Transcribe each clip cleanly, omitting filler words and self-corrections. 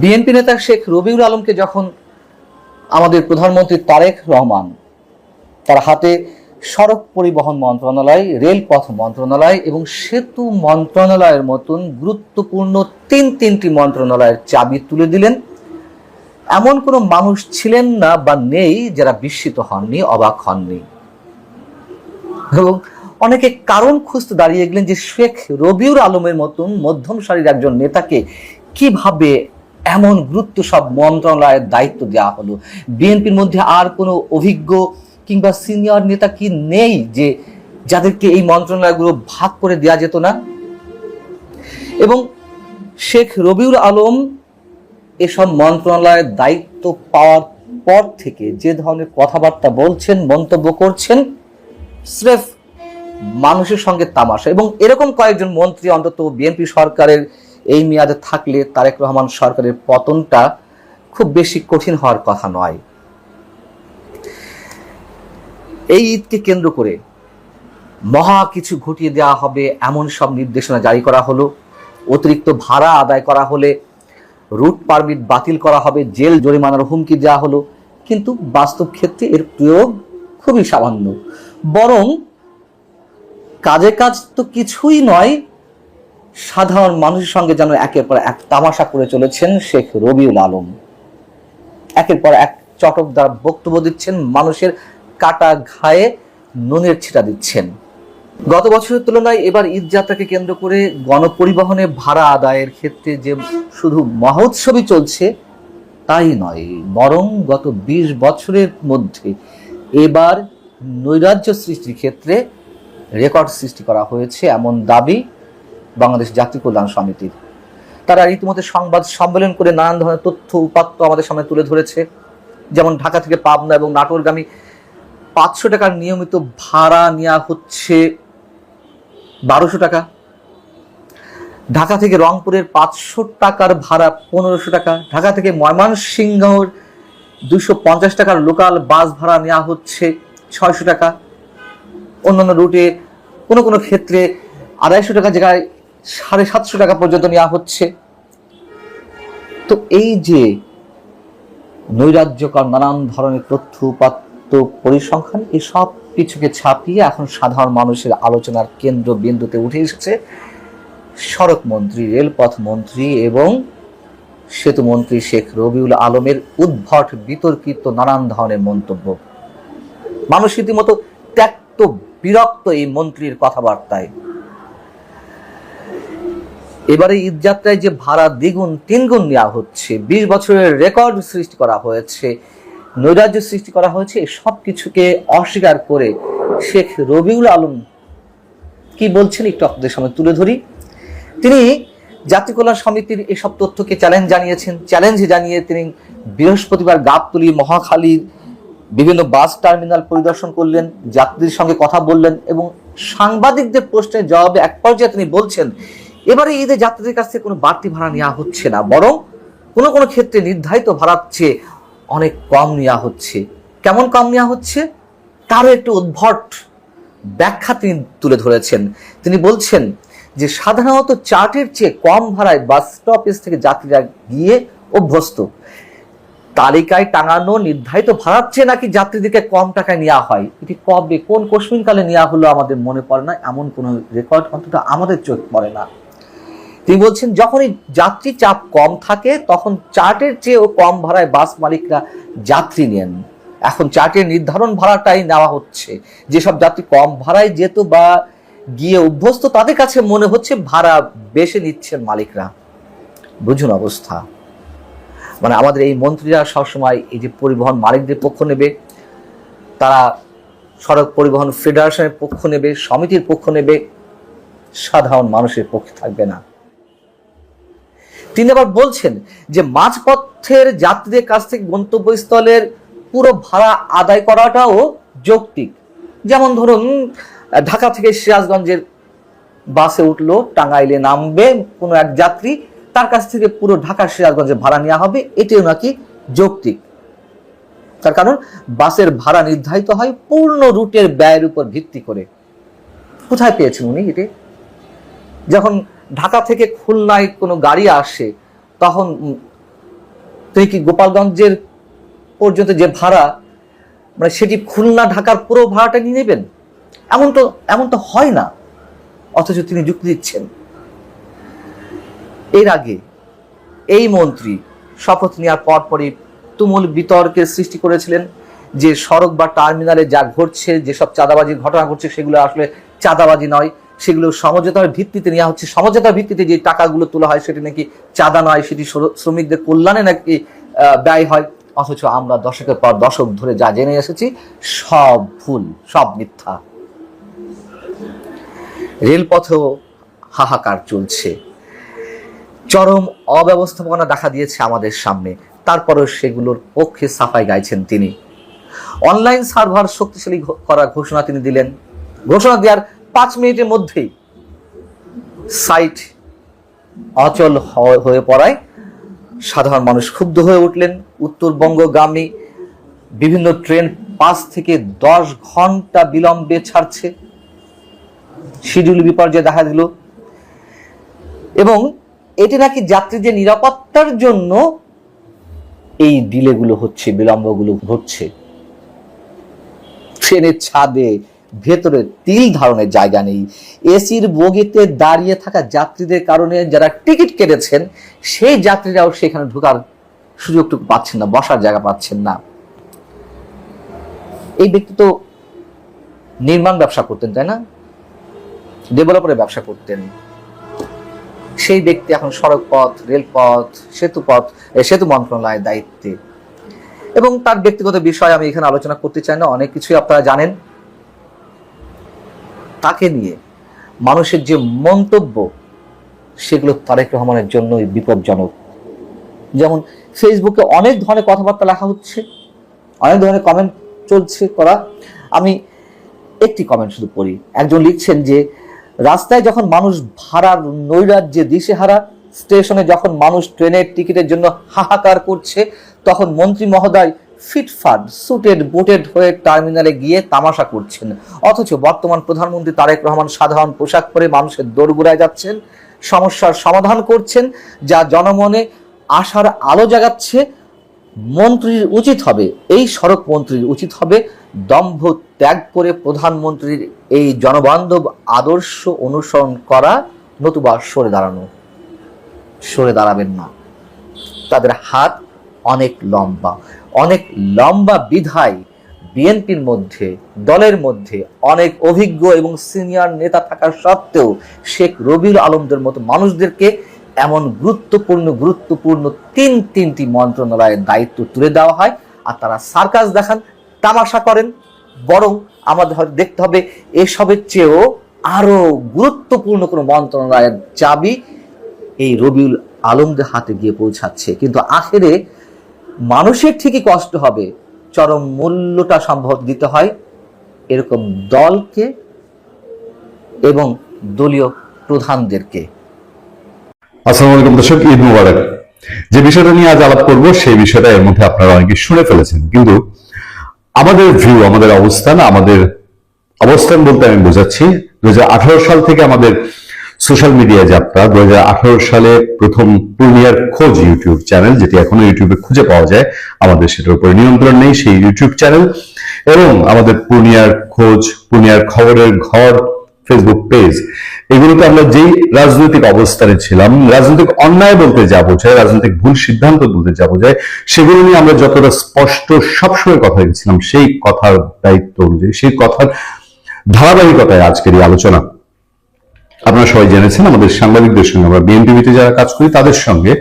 BNP নেতা শেখ রবিউল আলমকে যখন আমাদের প্রধানমন্ত্রী তারেক রহমান তার হাতে সড়ক পরিবহন মন্ত্রণালয়, রেলপথ মন্ত্রণালয় এবং সেতু মন্ত্রণালয়ের মতন গুরুত্বপূর্ণ তিনটি মন্ত্রণালয়ের চাবি তুলে দিলেন, এমন কোনো মানুষ ছিলেন না বা নেই যারা বিস্মিত হননি, অবাক হননি। এবং অনেকে কারণ খুঁজতে দাঁড়িয়ে গেলেন যে শেখ রবিউল আলমের মতন মধ্যম সারির একজন নেতাকে কিভাবে এমন গুরুত্ব সব মন্ত্রণালয়ের দায়িত্ব দেওয়া হলো। বিএনপির মধ্যে আর কোনো অভিজ্ঞ কিংবা সিনিয়র নেতা কি নেই যে যাদেরকে এই মন্ত্রণালয়গুলো ভাগ করে দেওয়া যেত না? এবং শেখ রবিউল আলম এসব মন্ত্রণালয়ের দায়িত্ব পাওয়ার পর থেকে যে ধরনের কথাবার্তা বলছেন, মন্তব্য করছেন, স্রেফ মানুষের সঙ্গে তামাশা। এবং এরকম কয়েকজন মন্ত্রী অন্তত বিএনপি সরকারের এই মেয়াদে থাকলে তারেক রহমান সরকারের পতনটা খুব বেশি কঠিন হওয়ার কথা নয়। এই ঈদকে কেন্দ্র করে মহা কিছু ঘটিয়ে দেওয়া হবে এমন সব নির্দেশনা জারি করা হলো। অতিরিক্ত ভাড়া আদায় করা হলে রুট পারমিট বাতিল করা হবে, জেল জরিমানার হুমকি দেওয়া হলো। কিন্তু বাস্তব ক্ষেত্রে এর প্রয়োগ খুবই সামান্য। বরং কাজে কাজ তো কিছুই নয়, সাধারণ মানুষের সঙ্গে যেন একের পর এক তামাশা করে চলেছেন শেখ রবিউল আলম। একের পর এক চটকদার বক্তব্য দিচ্ছেন, মানুষের কাটা ঘায়ে নুনের ছিটা দিচ্ছেন। গত বছরের তুলনায় এবার ঈদ যাত্রাকে কেন্দ্র করে গণপরিবহনে ভাড়া আদায়ের ক্ষেত্রে যে শুধু মহোৎসবই চলছে তাই নয়, বরং গত 20 বছরের মধ্যে এবার নৈরাজ্য সৃষ্টির ক্ষেত্রে রেকর্ড সৃষ্টি করা হয়েছে এমন দাবি বাংলাদেশ যাত্রী কল্যাণ সমিতির। তারা রীতিমতো সংবাদ সম্মেলন করে নানান ধরনের তথ্য উপাত্ত আমাদের সামনে তুলে ধরেছে। যেমন ঢাকা থেকে পাবনা এবং নাটোরগামী 500 টাকার নিয়মিত ভাড়া নেওয়া হচ্ছে 1200 টাকা। ঢাকা থেকে রংপুরের 500 টাকার ভাড়া 1500 টাকা। ঢাকা থেকে ময়মনসিংহের 250 টাকার লোকাল বাস ভাড়া নেওয়া হচ্ছে 600 টাকা। অন্যান্য রুটে কোনো কোনো ক্ষেত্রে 250 টাকা জায়গায় 750 টাকা পর্যন্ত নেওয়া হচ্ছে। তো এই যে নৈরাজ্যকর নানান ধরনের তথ্য উপাত্ত পরিসংখ্যান, এই সব কিছুকে ছাপিয়ে এখন সাধারণ মানুষের আলোচনার কেন্দ্রবিন্দুতে উঠে এসেছে সড়ক মন্ত্রী, রেলপথ মন্ত্রী এবং সেতু মন্ত্রী শেখ রবিউল আলমের উদ্ভট বিতর্কিত নানান ধরনের মন্তব্য। মানুষ রীতিমতো ত্যক্ত বিরক্ত এই মন্ত্রীর কথাবার্তায়। এবারে ঈদযাত্রায় যে ভাড়া দ্বিগুণ তিনগুণ নেওয়া হচ্ছে, 20 বছরের রেকর্ড সৃষ্টি করা হয়েছে, নৈরাজ্য সৃষ্টি করা হয়েছে, এই সব কিছুকে অস্বীকার করে শেখ রবিউল আলম কি বলছেন একটু আপনাদের সামনে তুলে ধরি। তিনি যাত্রী কল্যাণ সমিতির এসব তথ্যকে চ্যালেঞ্জ জানিয়ে তিনি বৃহস্পতিবার গাবতলী, মহাখালীর বিভিন্ন বাস টার্মিনাল পরিদর্শন করলেন, যাত্রীদের সঙ্গে কথা বললেন এবং সাংবাদিকদের প্রশ্নের জবাবে এক পর্যায়ে তিনি বলছেন, এবারে ঈদে যাত্রীদের কাছ থেকে কোনো বাড়তি ভাড়া নেওয়া হচ্ছে না, বরং কোনো কোনো ক্ষেত্রে নির্ধারিত ভাড়ার চেয়ে অনেক কম নেওয়া হচ্ছে। কেমন কম নেওয়া হচ্ছে তারও একটু উদ্ভট ব্যাখ্যা তিনি তুলে ধরেছেন। তিনি বলছেন যে সাধারণত চার্টের চেয়ে কম ভাড়ায় বাস স্টপেজ থেকে যাত্রীরা গিয়ে অভ্যস্ত। তালিকায় টাঙানো নির্ধারিত ভাড়ার চেয়ে নাকি যাত্রীদেরকে কম টাকায় নেওয়া হয়। এটি কবে, কোন কোশ্চিনকালে নেওয়া হলো আমাদের মনে পড়ে না, এমন কোনো রেকর্ড অন্তত আমাদের চোখ পড়ে না। তিনি বলছেন যখনই যাত্রী চাপ কম থাকে তখন চার্টের চেয়েও কম ভাড়ায় বাস মালিকরা যাত্রী নেন। এখন চার্টের নির্ধারণ ভাড়াটাই নেওয়া হচ্ছে। যেসব যাত্রী কম ভাড়ায় যেত বা গিয়ে অভ্যস্ত তাদের কাছে মনে হচ্ছে ভাড়া বেশি নিচ্ছেন মালিকরা। বুঝুন অবস্থা। মানে আমাদের এই মন্ত্রীরা সবসময় এই যে পরিবহন মালিকদের পক্ষ নেবে, তারা সড়ক পরিবহন ফেডারেশনের পক্ষ নেবে, সমিতির পক্ষ নেবে, সাধারণ মানুষের পক্ষে থাকবে না। তিনি আবার বলছেন যে মাঝপথের যাত্রীদের কাছ থেকে গন্তব্যস্থলের পুরো ভাড়া আদায় করাটাও যৌক্তিক। যেমন ধরুন ঢাকা থেকে সিরাজগঞ্জের বাসে উঠলো, টাঙ্গাইলে নামবে কোনো এক যাত্রী, তার কাছ থেকে পুরো ঢাকা সিরাজগঞ্জের ভাড়া নেওয়া হবে, এটিও নাকি যৌক্তিক। তার কারণ বাসের ভাড়া নির্ধারিত হয় পূর্ণ রুটের ব্যয়ের উপর ভিত্তি করে। কোথায় পেয়েছেন উনি এটি? যখন ঢাকা থেকে খুলনায় কোনো গাড়ি আসে তখন তিনি কি গোপালগঞ্জের পর্যন্ত যে ভাড়া, মানে সেটি খুলনা ঢাকার পুরো ভাড়াটা নিয়ে নেবেন? এমন তো হয় না, অথচ তিনি যুক্তি দিচ্ছেন। এর আগে এই মন্ত্রী শপথ নেওয়ার পরপরই তুমুল বিতর্কের সৃষ্টি করেছিলেন যে সড়ক বা টার্মিনালে যা ঘটছে, যেসব চাঁদাবাজির ঘটনা ঘটছে, সেগুলো আসলে চাঁদাবাজি নয়, সেগুলো সমঝোতার ভিত্তিতে নেওয়া হচ্ছে। সমঝোতার ভিত্তিতে যে টাকাগুলো তোলা হয় সেটি নাকি চাঁদা নয়, সেটি শ্রমিকদের কল্যাণে নাকি ব্যয় হয়। অথচ আমরা দশকের পর দশক ধরে যা জেনে এসেছি সব ভুল, সব মিথ্যা। রেলপথেও হাহাকার চলছে, চরম অব্যবস্থাপনা দেখা দিয়েছে আমাদের সামনে, তারপরেও সেগুলোর পক্ষে সাফাই গাইছেন তিনি। অনলাইন সার্ভার শক্তিশালী করার ঘোষণা তিনি দিলেন। ঘোষণা দেওয়ার 5 মিনিটের মধ্যেই সাইট অচল হয়ে পড়ায় সাধারণ মানুষ ক্ষুব্ধ হয়ে উঠলেন। উত্তরবঙ্গগামী বিভিন্ন ট্রেন 5 থেকে 10 ঘন্টা বিলম্বে ছাড়ছে, শিডিউল বিপর্যয় দেখা দিল। এবং এটি নাকি যাত্রীদের নিরাপত্তার জন্য এই ডিলেগুলো হচ্ছে, বিলম্বগুলো ঘটছে। ট্রেনের ছাদে ভেতরে তিল ধারণের জায়গা নেই। এসির বগিতে দাঁড়িয়ে থাকা যাত্রীদের কারণে যারা টিকিট কেটেছেন সেই যাত্রীরাও সেখানে ঢোকার সুযোগটুকু পাচ্ছেন না, বসার জায়গা পাচ্ছেন না। এই ব্যক্তি তো নির্মাণ ব্যবসা করতেন, তাই না? ডেভেলপারের ব্যবসা করতেন। সেই ব্যক্তি এখন সড়ক পথ, রেলপথ, সেতু মন্ত্রণালয়ের দায়িত্বে। এবং তার ব্যক্তিগত বিষয় আমি এখানে আলোচনা করতে চাই না, অনেক কিছুই আপনারা জানেন। তাকে নিয়ে মানুষের যে মন্তব্য, সেগুলো তারেক রহমানের জন্যই বিপজ্জনক। যেমন ফেসবুকে অনেক ধরনের কথাবার্তা লেখা হচ্ছে, অনেক ধরনের কমেন্ট চলছে করা। আমি একটি কমেন্ট শুধু পড়ি। একজন লিখছেন যে রাস্তায় যখন মানুষ ভাড়ার নৈরাজ্যে দিশেহারা, স্টেশনে যখন মানুষ ট্রেনের টিকিটের জন্য হাহাকার করছে, তখন মন্ত্রী মহোদয় ফিটফাট সুটেড বুটেড হয়ে টার্মিনালে গিয়ে তামাশা করছেন। অথচ বর্তমান প্রধানমন্ত্রী তারেক রহমান সাধারণ পোশাক পরে মানুষের দোরগোড়ায় যাচ্ছেন, সমস্যার সমাধান করছেন, যা জনমনে আশার আলো জাগাচ্ছে। মন্ত্রীর উচিত হবে, এই সড়ক মন্ত্রীর উচিত হবে দম্ভ ত্যাগ করে প্রধানমন্ত্রীর এই জনবান্ধব আদর্শ অনুসরণ করা, নতুবা সরে দাঁড়াবেন না। তাদের হাত অনেক লম্বা বিধায় বিএনপির মধ্যে, দলের মধ্যে অনেক অভিজ্ঞ এবং সিনিয়র নেতা থাকা সত্ত্বেও শেখ রবিউল আলমদের মতো মানুষদেরকে এমন গুরুত্বপূর্ণ তিনটি মন্ত্রণালয়ের দায়িত্ব তুলে দেওয়া হয়, আর তারা সার্কাস দেখান, তামাশা করেন। বরং আমাদের হয়তো দেখতে হবে এসবের চেয়েও আরো গুরুত্বপূর্ণ কোনো মন্ত্রণালয়ের চাবি এই রবিউল আলমদের হাতে গিয়ে পৌঁছাচ্ছে। কিন্তু আখেরে মানুষের ঠিকই কষ্ট হবে, চরম মূল্যটা সম্ভবত দিতে হয় এরকম দলকে এবং দলীয় প্রধানদেরকে। আসসালামু আলাইকুম দর্শক, ঈদ মুবারক। যে বিষয়টা নিয়ে আজ আলাপ করব সেই বিষয়টা এর মধ্যে আপনারা অনেকে শুনে ফেলেছেন, কিন্তু আমাদের ভিউ, আমাদের অবস্থান বলতে আমি বোঝাচ্ছি 2018 সাল থেকে আমাদের সোশ্যাল মিডিয়া যাত্রা। 2018 সালে প্রথম পূর্ণিয়ার খোঁজ ইউটিউব চ্যানেল, যেটি এখনো ইউটিউবে খুঁজে পাওয়া যায়, আমাদের সেটার উপরে নিয়ন্ত্রণ নেই, সেই ইউটিউব চ্যানেল, এবং আমাদের পূর্ণিয়ার খোঁজ, পূর্ণিয়ার খবরের ঘর ফেসবুক পেজ, এগুলোতে আমরা যেই রাজনৈতিক অবস্থানে ছিলাম, রাজনৈতিক অন্যায় বলতে যা বোঝায়, রাজনৈতিক ভুল সিদ্ধান্ত বলতে যা বোঝায়, সেগুলো নিয়ে আমরা যতটা স্পষ্ট সবসময় কথা বলেছিলাম, সেই কথার দায়িত্ব অনুযায়ী, সেই কথার ধারাবাহিকতায় আজকের এই আলোচনা। আপনারা সবাই জেনেছেন আমাদের সাংবাদিকদের সঙ্গে, আমরা বিএনপিতে যারা কাজ করি তাদের সঙ্গে,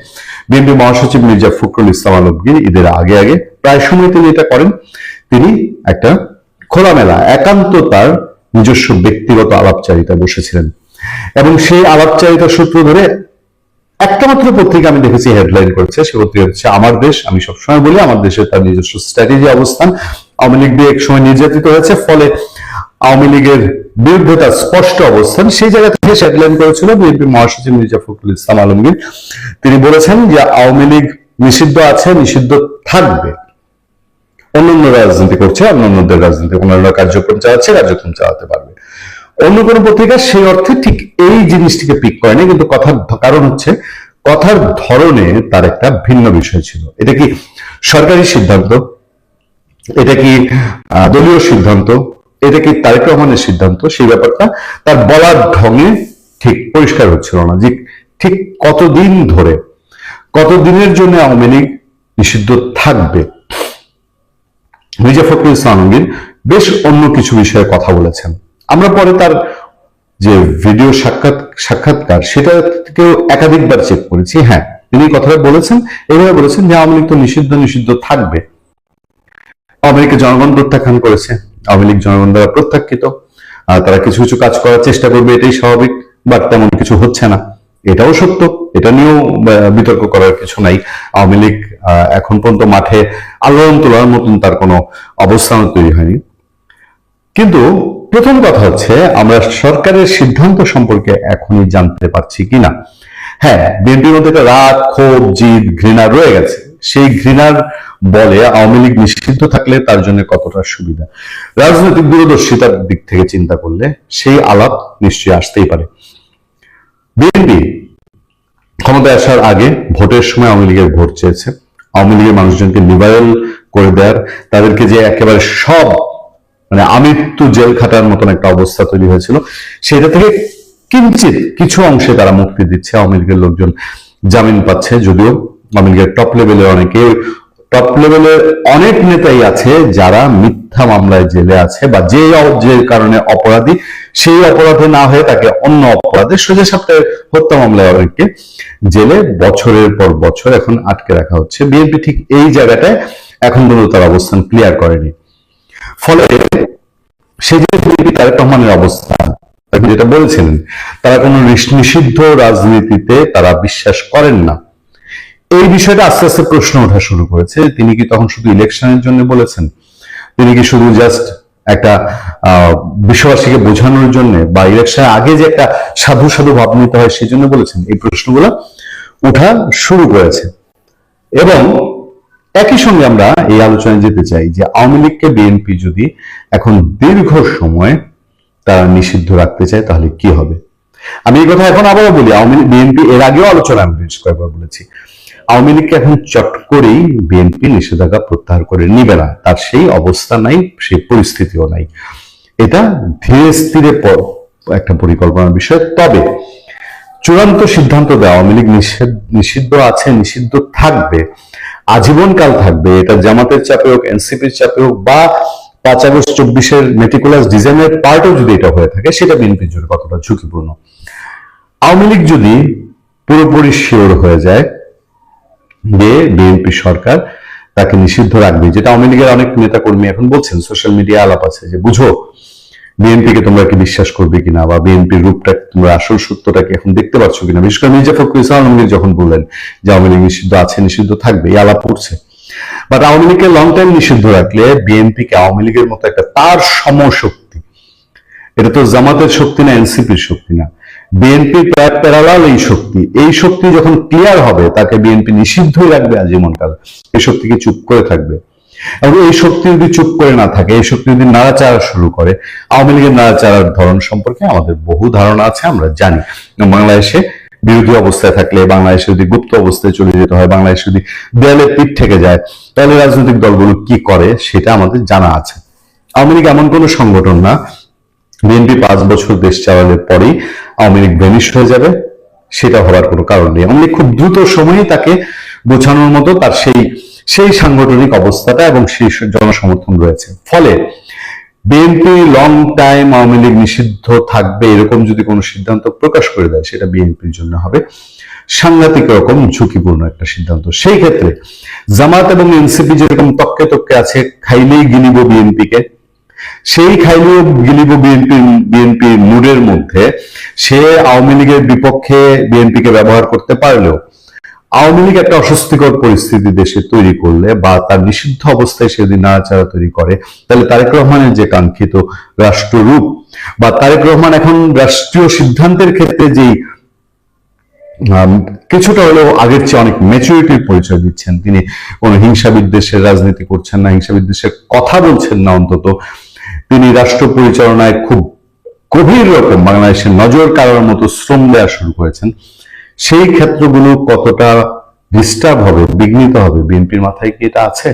বিএনপি মহাসচিব মির্জা ফখরুল ইসলাম আলমগীর ঈদের আগে প্রায় সময় তিনি এটা করেন। তিনি একটা খোলামেলা একান্ত তার নিজস্ব ব্যক্তিগত আলাপচারিতা বসেছিলেন, এবং সেই আলাপচারিতা সূত্র ধরে একটা মাত্র পত্রিকা আমি দেখেছি হেডলাইন করেছে, সে পত্রিকা হচ্ছে আমার দেশ। আমি সবসময় বলি আমার দেশের তার নিজস্ব স্ট্র্যাটেজি, অবস্থান। আওয়ামী লীগ দিয়ে এক সময় নির্যাতিত হয়েছে, ফলে আওয়ামী লীগের বিরুদ্ধে তার স্পষ্ট অবস্থান। সেই জায়গা থেকে হেডলাইন করেছিল বিএনপি মহাসচিব মির্জা ফখরুল ইসলাম আলমগীর। তিনি বলেছেন যে আওয়ামী লীগ নিষিদ্ধ আছে, নিষিদ্ধ থাকবে, অন্যান্য রাজনীতি করছে, অন্যান্যদের রাজনীতি, অন্যান্য কার্যক্রম কার্যক্রম চালাতে পারবে। অন্য কোনো পত্রিকা সেই অর্থে ঠিক এই জিনিসটিকে পিক করেনি, কিন্তু কথার কারণ হচ্ছে কথার ধরনে তার একটা ভিন্ন বিষয় ছিল। এটা কি সরকারি সিদ্ধান্ত, এটা কি দলীয় সিদ্ধান্ত, এটা কি তারেক রহমানের সিদ্ধান্ত, সেই ব্যাপারটা তার বলার ঢঙে ঠিক পরিষ্কার হচ্ছিল না যে ঠিক কতদিন ধরে, কতদিনের জন্য আওয়ামী লীগ নিষিদ্ধ থাকবে। মির্জা ফখরুল ইসলাম আলমগীর বেশ অন্য কিছু বিষয়ে কথা বলেছেন। আমরা পরে তার যে ভিডিও সাক্ষাৎকার সেটা থেকেও একাধিকবার চেক করেছি। হ্যাঁ, তিনি কথাটা বলেছেন, এইভাবে বলেছেন যে আওয়ামী লীগ তো নিষিদ্ধ থাকবে। আওয়ামী লীগকে জনগণ প্রত্যাখ্যান করেছে, আওয়ামী লীগ জনগণ দ্বারা প্রত্যাখ্যিত, তারা কিছু কিছু কাজ করার চেষ্টা করবে, এটাই স্বাভাবিক, বাট তেমন কিছু হচ্ছে না, এটাও সত্য, এটা নিয়েও বিতর্ক করার কিছু নাই। আওয়ামী লীগ এখন পর্যন্ত মাঠে আলোড়ন তোলার মতন তার কোনো অবস্থান তৈরি হয়নি। কিন্তু প্রথম কথা হচ্ছে, আমরা সরকারের সিদ্ধান্ত সম্পর্কে এখনই জানতে পারছি কিনা। হ্যাঁ, বিএনপির মধ্যে একটা রাগ, ক্ষোভ, জিদ, ঘৃণা রয়ে গেছে। সেই ঘৃণার বলে আওয়ামী লীগ নিষিদ্ধ থাকলে তার জন্য কতটা সুবিধা, রাজনৈতিক দূরদর্শিতার দিক থেকে চিন্তা করলে সেই আলাপ নিশ্চয়ই আসতেই পারে। বিএনপি ক্ষমতায় আসার আগে ভোটের সময় আওয়ামী লীগের ভোট চেয়েছে, আওয়ামী লীগের মানুষজনকে নিবারণ করে দেওয়ার, তাদেরকে যে একেবারে সব মানে আমৃত্যু জেল খাটার মতন একটা অবস্থা তৈরি হয়েছিল, সেটা থেকে কিঞ্চিত কিছু অংশে তারা মুক্তি দিচ্ছে। আওয়ামী লীগের লোকজন জামিন পাচ্ছে, যদিও আওয়ামী লীগের টপ লেভেলের অনেক নেতাই আছে যারা মিথ্যা মামলায় জেলে আছে, বা যে কারণে অপরাধী, সেই অপরাধে না হয়ে তাকে অন্য অপরাধে সোজা সাপটায় হত্যা মামলায় অনেককে জেলে বছরের পর বছর এখন আটকে রাখা হচ্ছে। বিএনপি ঠিক এই জায়গাটায় এখন পর্যন্ত তার অবস্থান ক্লিয়ার করেনি। ফলে সেই যে বিএনপি তারেক রহমানের অবস্থান, যেটা বলেছিলেন, তারা কোনো নিষিদ্ধ রাজনীতিতে তারা বিশ্বাস করেন না, এই বিষয়টা আস্তে আস্তে প্রশ্ন ওঠা শুরু করেছে। তিনি কি তখন শুধু ইলেকশনের জন্য বলেছেন? তিনি কি শুধু জাস্ট একটা বিশ্ববাসীকে বোঝানোর জন্য, বা ইলেকশনের আগে যে একটা সাধু সাধু ভাব নিতে হয় সেই জন্য বলেছেন? এই প্রশ্নগুলো ওঠা শুরু করেছে। এবং একই সঙ্গে আমরা এই আলোচনায় যেতে চাই যে আওয়ামী লীগকে বিএনপি যদি এখন দীর্ঘ সময় তারা নিষিদ্ধ রাখতে চায় তাহলে কি হবে। আমি এই কথা এখন আবারও বলি, বিএনপি এর আগেও আলোচনা আমি বেশ কয়েকবার বলেছি, আওয়ামী লীগকে এখন চট করেই বিএনপি নিষেধাজ্ঞা প্রত্যাহার করে নিবে না, তার সেই অবস্থা নাই, সেই পরিস্থিতিও নাই। এটা ধীরে স্থিরে একটা পরিকল্পনার বিষয়। তবে চূড়ান্ত সিদ্ধান্ত দেওয়া আওয়ামী লীগ নিষিদ্ধ আছে, নিষিদ্ধ থাকবে, আজীবনকাল থাকবে, এটা জামাতের চাপে হোক, এনসিপির চাপে হোক, বা 5 আগস্ট 24-এর মেটিকুলাস ডিজাইনের পার্টও যদি এটা হয়ে থাকে, সেটা বিএনপির জন্য কতটা ঝুঁকিপূর্ণ। আওয়ামী লীগ যদি পুরোপুরি শিওর হয়ে যায় যে বিএনপি সরকার তাকে নিষিদ্ধ রাখবে, যেটা আওয়ামী লীগের অনেক নেতা কর্মী এখন বলছেন, সোশ্যাল মিডিয়া আলাপ আছে যে বুঝো বিএনপিকে তোমরা কি বিশ্বাস করবে কিনা, বা বিএনপির রূপটা তোমরা আসল সত্যটা কি এখন দেখতে পাচ্ছ কিনা। বিশেষ করে মির্জা ফখরুল ইসলাম আলমগীর যখন বললেন যে আওয়ামী লীগ নিষিদ্ধ আছে, নিষিদ্ধ থাকবে, এই আলাপ করছে। বাট আওয়ামী লীগকে লং টাইম নিষিদ্ধ রাখলে বিএনপিকে আওয়ামী লীগের মতো একটা তার সমশক্তি, এটা তো জামাতের শক্তি না, এনসিপির শক্তি না, বিএনপির প্রায় প্যারালাল এই শক্তি যখন ক্লিয়ার হবে, তাকে বিএনপি নিষিদ্ধই রাখবে আজীবনকাল। এই শক্তি কি চুপ করে থাকবে? এবং এই শক্তি যদি চুপ করে না থাকে, এই শক্তি যদি নাড়াচাড়া শুরু করে, আওয়ামী লীগের নাড়াচাড়ার ধরন সম্পর্কে আমাদের বহু ধারণা আছে, আমরা জানি। বাংলাদেশে বিরোধী অবস্থায় থাকলে, বাংলাদেশে যদি গুপ্ত অবস্থায় চলে যেতে হয়, বাংলাদেশে যদি দেয়ালে পিঠ থেকে যায়, তাহলে রাজনৈতিক দলগুলো কি করে সেটা আমাদের জানা আছে। আওয়ামী লীগ এমন কোন সংগঠন না, বিএনপি 5 বছর দেশ চালালে পরেই আওয়ামী লীগ ভ্যানিশ হয়ে যাবে, সেটা হওয়ার কোনো কারণ নেই। আওয়ামী লীগ খুব দ্রুত সময়ে তাকে বোঝানোর মতো তার সেই সাংগঠনিক অবস্থাটা এবং সেই জনসমর্থন রয়েছে। ফলে BNP long time Awami League নিষিদ্ধ থাকবে এরকম যদি কোনো সিদ্ধান্ত প্রকাশ করে দেয়, সেটা বিএনপির জন্য হবে সাংঘাতিক রকম ঝুঁকিপূর্ণ একটা সিদ্ধান্ত। সেই ক্ষেত্রে জামাত এবং এনসিপি যেরকম তককে তককে আছে, খাইলেই গিলিব বিএনপিকে, সেই খাইলেও গিলিব বিএনপি মুডের মধ্যে সে আওয়ামী লীগের বিপক্ষে বিএনপিকে ব্যবহার করতে পারলেও আওয়ামী লীগ একটা অস্বস্তিকর পরিস্থিতি দেশে তৈরি করলে, বা তার নিষিদ্ধ অবস্থায় সে যদি নাড়াচাড়া তৈরি করে, তাহলে তারেক রহমানের যে কাঙ্ক্ষিত রাষ্ট্ররূপ, বা তারেক রহমান এখন রাষ্ট্রীয় সিদ্ধান্তের ক্ষেত্রে যেই কিছুটা হলেও আগের চেয়ে অনেক ম্যাচুরিটির পরিচয় দিচ্ছেন, তিনি কোনো হিংসা বিদ্বেষের রাজনীতি করছেন না, হিংসা বিদ্বেষের কথা বলছেন না, অন্তত তিনি রাষ্ট্র পরিচালনায় খুব গভীর রকম বাংলাদেশের নজর কাড়ার মতো শ্রম দেওয়া শুরু করেছেন। সেই ক্ষেত্রগুলো কতটা ডিস্টার্ব হবে, বিঘ্নিত হবে, বিএনপির মাথায় কি এটা আছে?